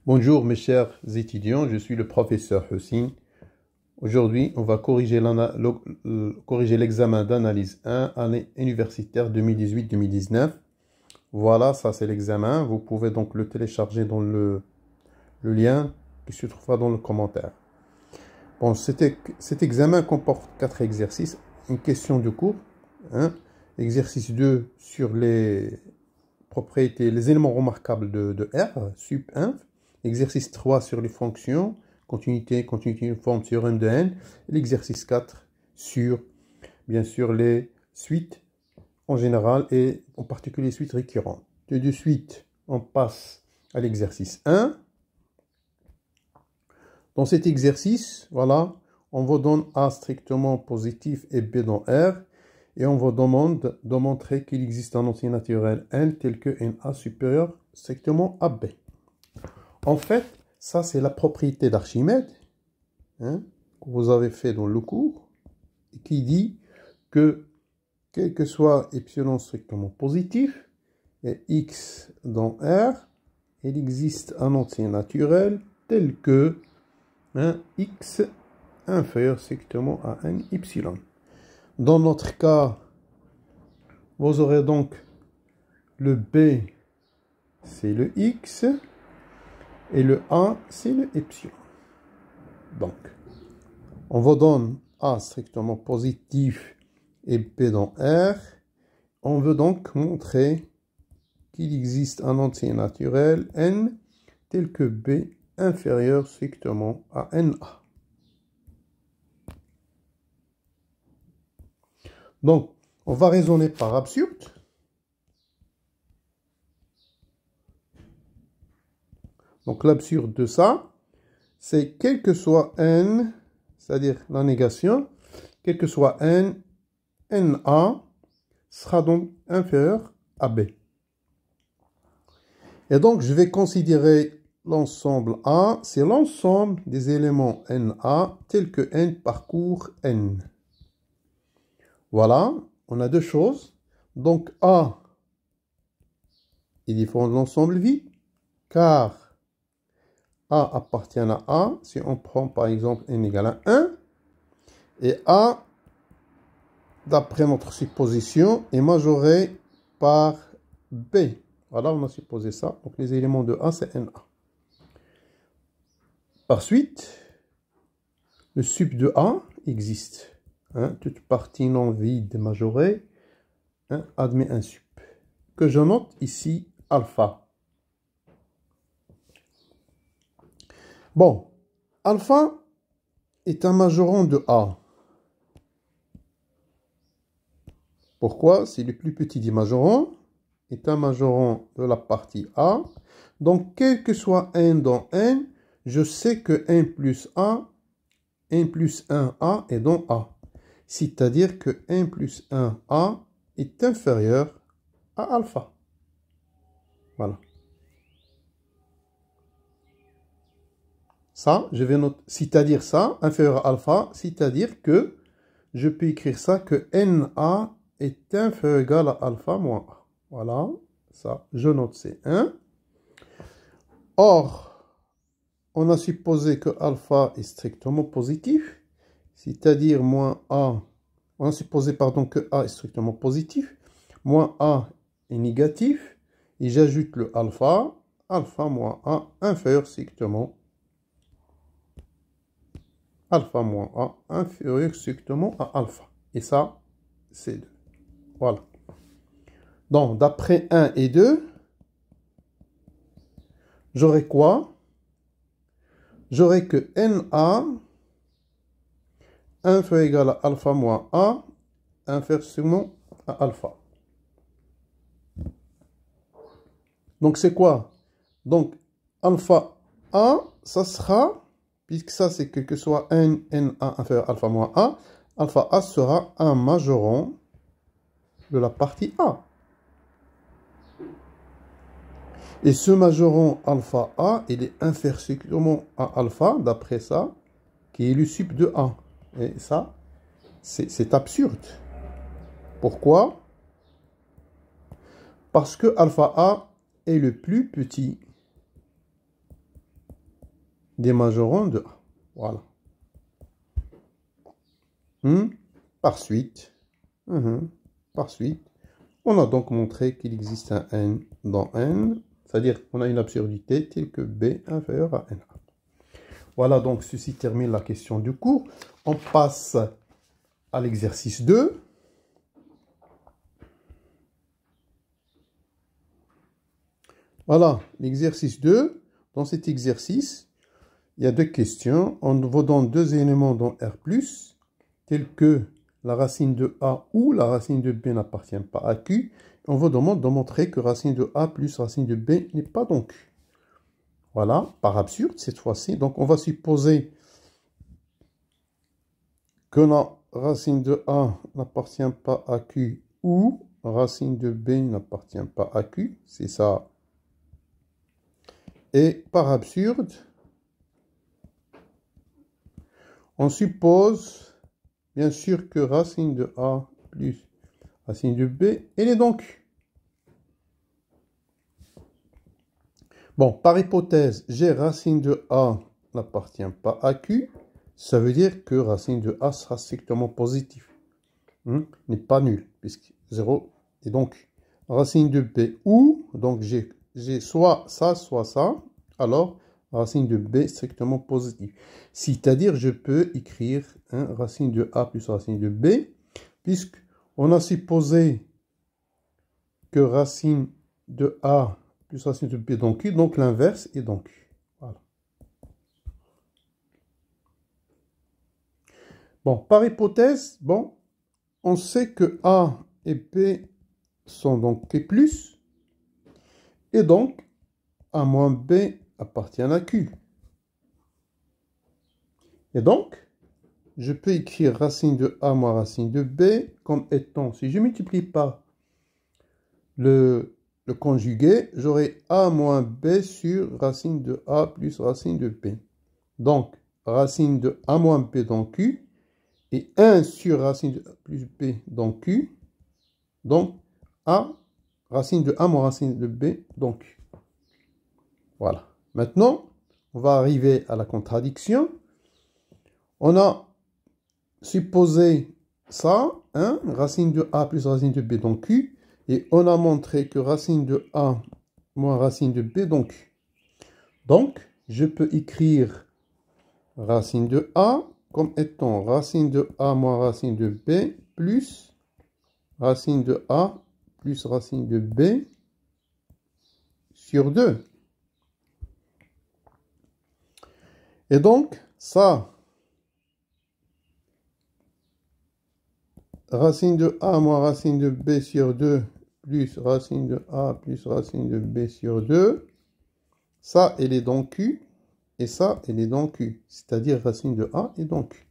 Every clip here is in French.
Bonjour mes chers étudiants, je suis le professeur Hussein. Aujourd'hui, on va corriger l'examen d'analyse 1, année universitaire 2018-2019. Voilà, ça c'est l'examen. Vous pouvez donc le télécharger dans le lien qui se trouvera dans le commentaire. Bon, cet examen comporte 4 exercices. Une question de cours. Exercice 2 sur les propriétés, les éléments remarquables de R, sup 1. Exercice 3 sur les fonctions, continuité uniforme, théorème de N. L'exercice 4 sur, bien sûr, les suites en général et en particulier les suites récurrentes. De suite, on passe à l'exercice 1. Dans cet exercice, voilà, on vous donne A strictement positif et B dans R. Et on vous demande de montrer qu'il existe un entier naturel N tel que NA supérieur strictement à B. En fait, ça c'est la propriété d'Archimède que vous avez fait dans le cours et qui dit que quel que soit epsilon strictement positif et x dans R, il existe un entier naturel tel que x inférieur strictement à n epsilon. Dans notre cas, vous aurez donc le B, c'est le x, et le A, c'est le epsilon. Donc, on vous donne A strictement positif et B dans R. On veut donc montrer qu'il existe un entier naturel N tel que B inférieur strictement à NA. Donc, on va raisonner par absurde. Donc, l'absurde de ça, c'est quel que soit N, c'est-à-dire la négation, quel que soit N, NA sera donc inférieur à B. Et donc, je vais considérer l'ensemble A, c'est l'ensemble des éléments NA tels que N parcourt N. Voilà, on a deux choses. Donc, A est différent de l'ensemble vide, car A appartient à A, si on prend par exemple n égale à 1, et A, d'après notre supposition, est majoré par B. Voilà, on a supposé ça. Donc les éléments de A, c'est NA. Par suite, le sup de A existe. Toute partie non vide majorée admet un sup. Que je note ici alpha. Bon, alpha est un majorant de A. Pourquoi? C'est le plus petit des majorants, est un majorant de la partie A. Donc, quel que soit n dans n, je sais que n plus 1 a est dans A. C'est-à-dire que n plus 1a est inférieur à alpha. Voilà. Ça, je vais noter, c'est-à-dire ça, inférieur à alpha, c'est-à-dire que je peux écrire ça que NA est inférieur ou égal à alpha moins A. Voilà, ça, je note C1. Or, on a supposé que alpha est strictement positif, c'est-à-dire moins A. On a supposé, pardon, que A est strictement positif, moins A est négatif, et j'ajoute le alpha, alpha moins A inférieur strictement alpha moins A inférieur strictement à alpha. Et ça, c'est 2. Voilà. Donc, d'après 1 et 2, j'aurai quoi? J'aurai que NA inférieur égal à alpha moins A inférieur strictement à alpha. Donc, c'est quoi? Donc, alpha A, ça sera... Puisque ça, c'est quel que soit NA inférieur à alpha moins A, alpha A sera un majorant de la partie A. Et ce majorant alpha A, il est inférieur strictement à alpha, d'après ça, qui est le sup de A. Et ça, c'est absurde. Pourquoi? Parce que alpha A est le plus petit. des majorons de A. Voilà. Par suite, on a donc montré qu'il existe un n dans n, c'est-à-dire qu'on a une absurdité telle que b inférieur à n. Voilà, donc ceci termine la question du cours. On passe à l'exercice 2. Voilà, l'exercice 2. Dans cet exercice, il y a deux questions. On vous donne deux éléments dans R+, tels que la racine de A ou la racine de B n'appartient pas à Q. On vous demande de montrer que racine de A plus racine de B n'est pas dans Q. Voilà, par absurde cette fois-ci. Donc on va supposer que la racine de A n'appartient pas à Q ou racine de B n'appartient pas à Q. C'est ça. Et par absurde, on suppose bien sûr que racine de A plus racine de B, elle est dans Q. Bon, par hypothèse, j'ai racine de A n'appartient pas à Q. Ça veut dire que racine de A sera strictement positive. N'est pas nul, puisque 0 est donc racine de B ou, donc j'ai soit ça, alors racine de B strictement positive. C'est-à-dire, je peux écrire racine de A plus racine de B, puisqu'on a supposé que racine de A plus racine de B dans Q, donc l'inverse est dans Q. Voilà. Bon, par hypothèse, bon, on sait que A et B sont donc Q+, et donc A moins B appartient à Q. Et donc, je peux écrire racine de A moins racine de B comme étant, si je multiplie par le conjugué, j'aurai A moins B sur racine de A plus racine de B. Donc, racine de A moins B dans Q et 1 sur racine de A plus B dans Q. Donc, A, racine de A moins racine de B dans Q. Voilà. Maintenant, on va arriver à la contradiction. On a supposé ça, racine de A plus racine de B dans Q, et on a montré que racine de A moins racine de B dans Q. Donc, je peux écrire racine de A comme étant racine de A moins racine de B plus racine de A plus racine de B sur 2. Et donc, ça, racine de A moins racine de B sur 2 plus racine de A plus racine de B sur 2, ça, elle est dans Q, et ça, elle est dans Q, c'est-à-dire racine de A est dans Q.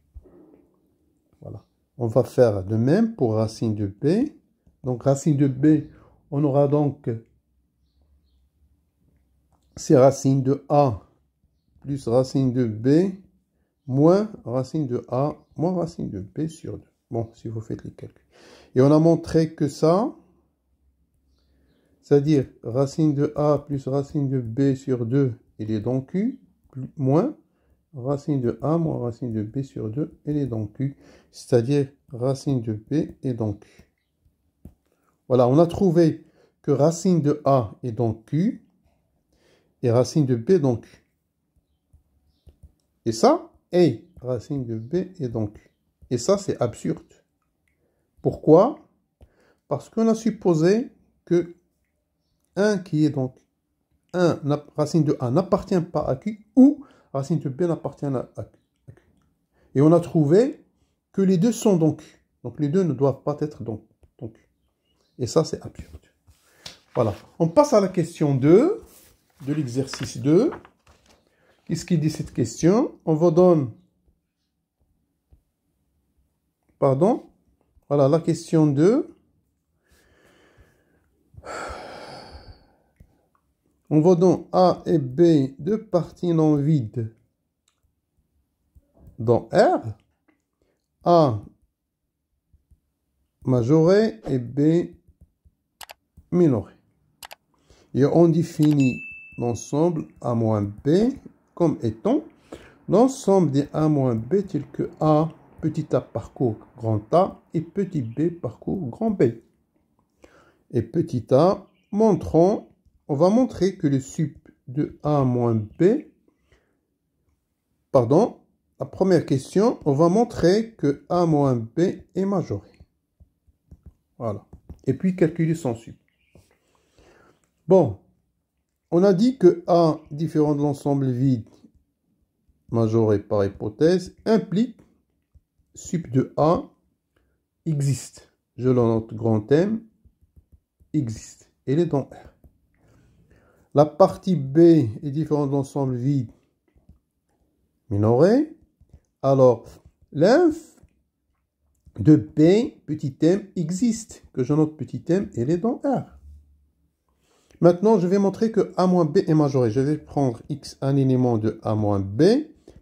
Voilà. On va faire de même pour racine de B. Donc, racine de B, on aura donc c'est racine de A plus racine de B moins racine de A moins racine de B sur 2. Bon, si vous faites les calculs. Et on a montré que ça, c'est-à-dire racine de A plus racine de B sur 2, il est dans Q, moins racine de A moins racine de B sur 2, elle est dans Q, c'est-à-dire racine de B est dans Q. Voilà, on a trouvé que racine de A est dans Q et racine de B dans Q. Et ça, et racine de B est dans Q. Et ça, c'est absurde. Pourquoi? Parce qu'on a supposé que 1 qui est donc racine de A n'appartient pas à Q ou racine de B n'appartient à Q. Et on a trouvé que les deux sont dans Q. Donc les deux ne doivent pas être dans Q. Et ça, c'est absurde. Voilà. On passe à la question 2 de l'exercice 2. Qu'est-ce qu'il dit cette question? On vous donne... Pardon? Voilà, la question 2. On vous donne A et B, deux parties non vides dans R. A majoré et B minoré. Et on définit l'ensemble A moins B comme étant l'ensemble des A moins B tels que A, petit a parcourt grand A et petit b parcourt grand B. Et petit a, on va montrer que le sup de A moins B, pardon, la première question, on va montrer que A moins B est majoré. Voilà. Et puis calculer son sup. Bon, on a dit que A différent de l'ensemble vide majoré par hypothèse implique sup de A existe. Je le note grand M, existe. Elle est dans R. La partie B est différente de l'ensemble vide minoré. Alors, l'inf de B, petit m, existe. Que je note petit m, elle est dans R. Maintenant, je vais montrer que A moins B est majoré. Je vais prendre X, un élément de A moins B.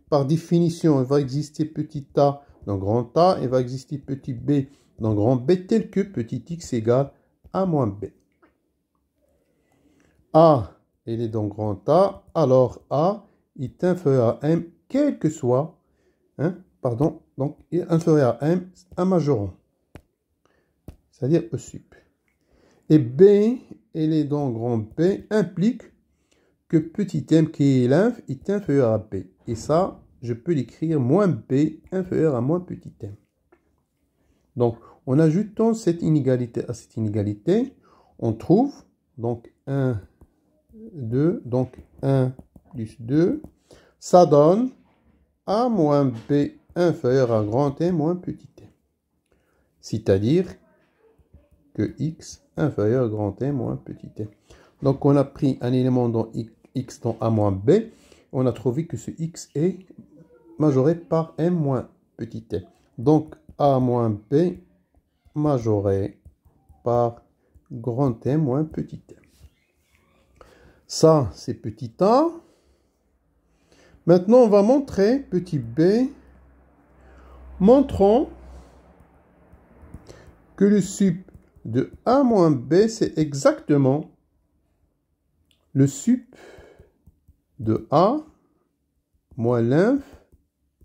Par définition, il va exister petit a dans grand A. Il va exister petit b dans grand B, tel que petit x égale A moins B. A, elle est dans grand A. Alors, A est inférieur à M, quel que soit, donc il est inférieur à M, un majorant. C'est-à-dire E sup. Et B, elle est dans grand B, implique que petit m qui est l'inf est inférieur à B. Et ça, je peux l'écrire moins B inférieur à moins petit m. Donc, en ajoutant cette inégalité à cette inégalité, on trouve donc 1, 2, donc 1 plus 2, ça donne A moins B inférieur à grand M moins petit m. C'est-à-dire que X inférieur à grand M moins petit m. Donc, on a pris un élément dans X dans A moins B. On a trouvé que ce X est majoré par M moins petit m. Donc, A moins B majoré par grand M moins petit m. Ça, c'est petit a. Maintenant, on va montrer petit b. Montrons que le sup de A moins B, c'est exactement le sup de A moins l'inf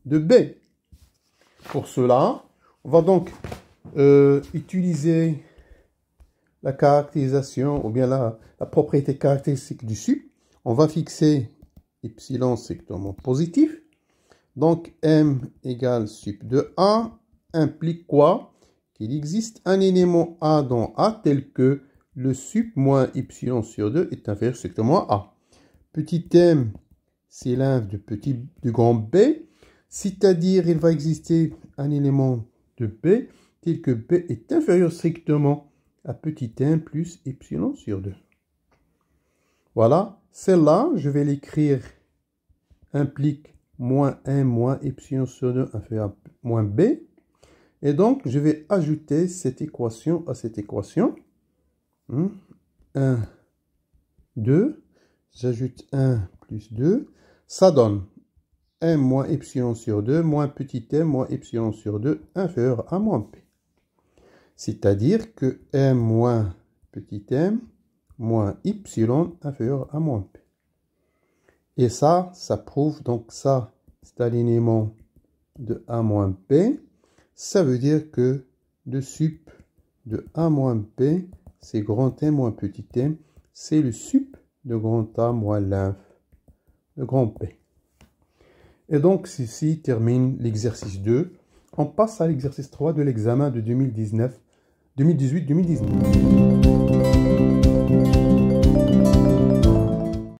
de B. Pour cela, on va donc utiliser la caractérisation ou bien la propriété caractéristique du sup. On va fixer epsilon strictement positif. Donc M égale sup de A implique quoi? Qu'il existe un élément A dans A tel que le sup moins epsilon sur 2 est inférieur strictement à A. Petit m, c'est l'inf de grand B, c'est-à-dire il va exister un élément de B tel que B est inférieur strictement à petit m plus epsilon sur 2. Voilà, celle-là, je vais l'écrire, implique moins m moins epsilon sur 2 inférieur à moins B. Et donc, je vais ajouter cette équation à cette équation. 1, 2. J'ajoute 1 plus 2. Ça donne m moins epsilon sur 2 moins petit m moins epsilon sur 2 inférieur à moins p. C'est-à-dire que m moins petit m moins epsilon inférieur à moins p. Et ça prouve, donc ça, c'est un élément de A moins P. Ça veut dire que le sup de A moins P, c'est grand M moins petit m, c'est le sup de grand A moins l'inf de grand P. Et donc, ceci termine l'exercice 2. On passe à l'exercice 3 de l'examen de 2018-2019.